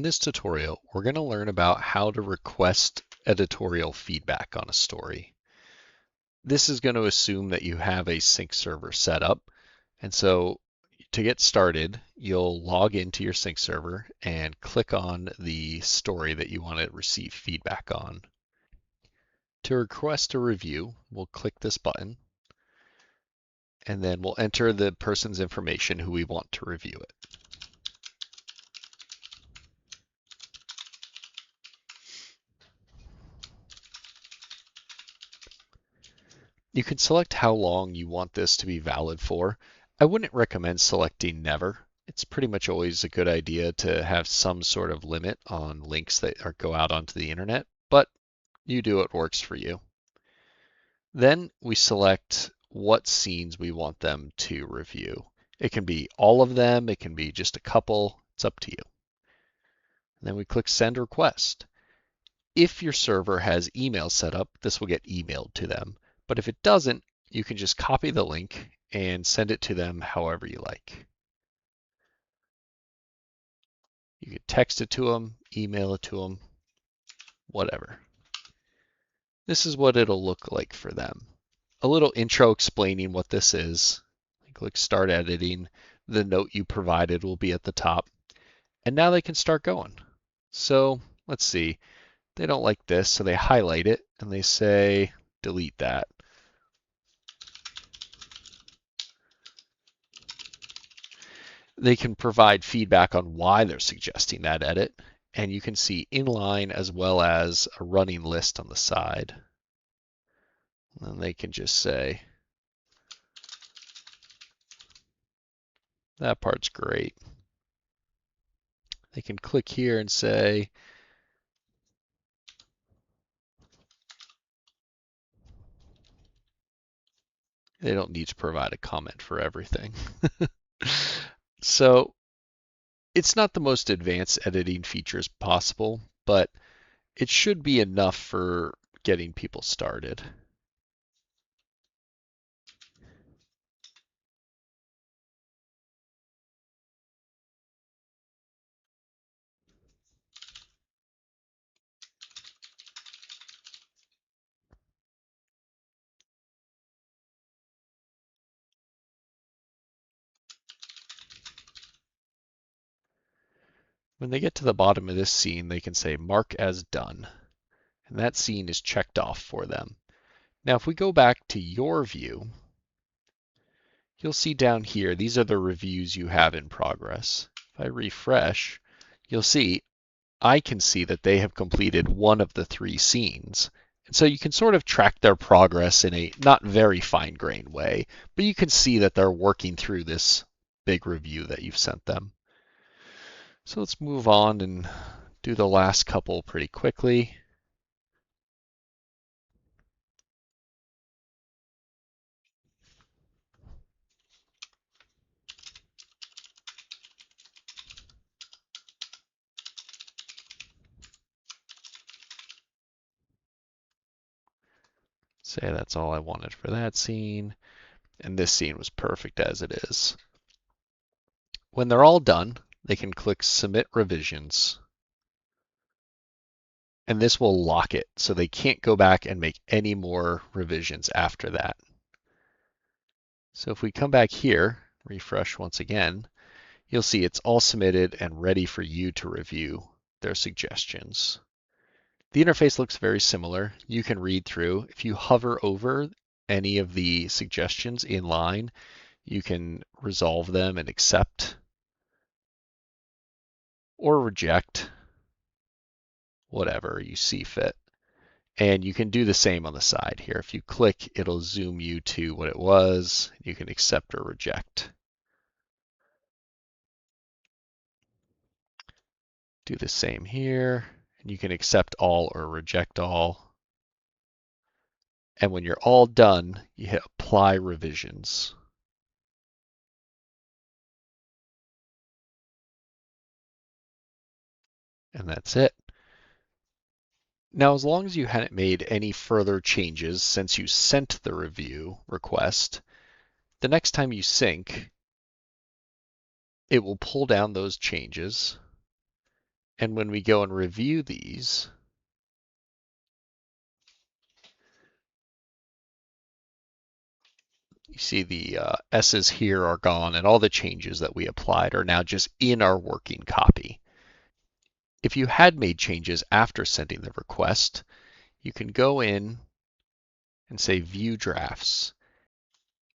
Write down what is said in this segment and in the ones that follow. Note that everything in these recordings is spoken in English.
this tutorial, we're going to learn about how to request editorial feedback on a story. This is going to assume that you have a sync server set up. And so to get started, you'll log into your sync server and click on the story that you want to receive feedback on. To request a review, we'll click this button, and then we'll enter the person's information who we want to review it. You can select how long you want this to be valid for. I wouldn't recommend selecting never. It's pretty much always a good idea to have some sort of limit on links that go out onto the internet, but you do what works for you. Then we select what scenes we want them to review. It can be all of them, it can be just a couple, it's up to you. And then we click send request. If your server has email set up, this will get emailed to them. But if it doesn't, you can just copy the link and send it to them however you like. You could text it to them, email it to them, whatever. This is what it'll look like for them. A little intro explaining what this is. Click start editing. The note you provided will be at the top. And now they can start going. So let's see. They don't like this, so they highlight it and they say delete that. They can provide feedback on why they're suggesting that edit, and you can see inline as well as a running list on the side. And they can just say, that part's great. They can click here and say, they don't need to provide a comment for everything. So it's not the most advanced editing features possible, but it should be enough for getting people started. When they get to the bottom of this scene, they can say mark as done, and that scene is checked off for them. Now, if we go back to your view, you'll see down here, these are the reviews you have in progress. If I refresh, you'll see I can see that they have completed one of the 3 scenes. And so you can sort of track their progress in a not very fine-grained way, but you can see that they're working through this big review that you've sent them. So let's move on and do the last couple pretty quickly. Say that's all I wanted for that scene. And this scene was perfect as it is. When they're all done, they can click Submit Revisions. And this will lock it, so they can't go back and make any more revisions after that. So if we come back here, refresh once again, you'll see it's all submitted and ready for you to review their suggestions. The interface looks very similar. You can read through. If you hover over any of the suggestions in line, you can resolve them and accept or reject, whatever you see fit. And you can do the same on the side here. If you click, it'll zoom you to what it was. You can accept or reject. Do the same here. And you can accept all or reject all. And when you're all done, you hit Apply Revisions. And that's it. Now, as long as you hadn't made any further changes since you sent the review request, the next time you sync, it will pull down those changes And when we go and review these, you see the S's here are gone, and all the changes that we applied are now just in our working copy. If you had made changes after sending the request, you can go in and say View Drafts.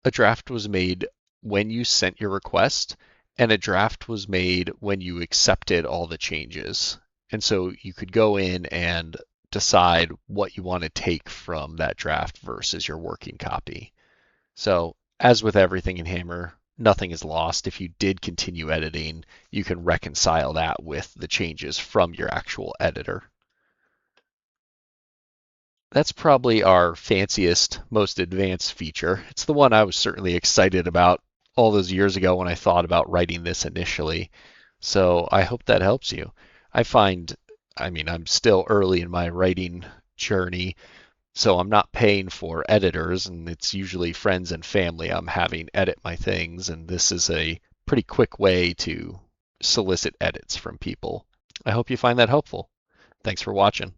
A draft was made when you sent your request, and a draft was made when you accepted all the changes. And so you could go in and decide what you want to take from that draft versus your working copy. So, as with everything in Hammer, nothing is lost. If you did continue editing, you can reconcile that with the changes from your actual editor. That's probably our fanciest, most advanced feature. It's the one I was certainly excited about all those years ago when I thought about writing this initially. So I hope that helps you. I'm still early in my writing journey, so I'm not paying for editors, and it's usually friends and family I'm having edit my things, and this is a pretty quick way to solicit edits from people. I hope you find that helpful. Thanks for watching.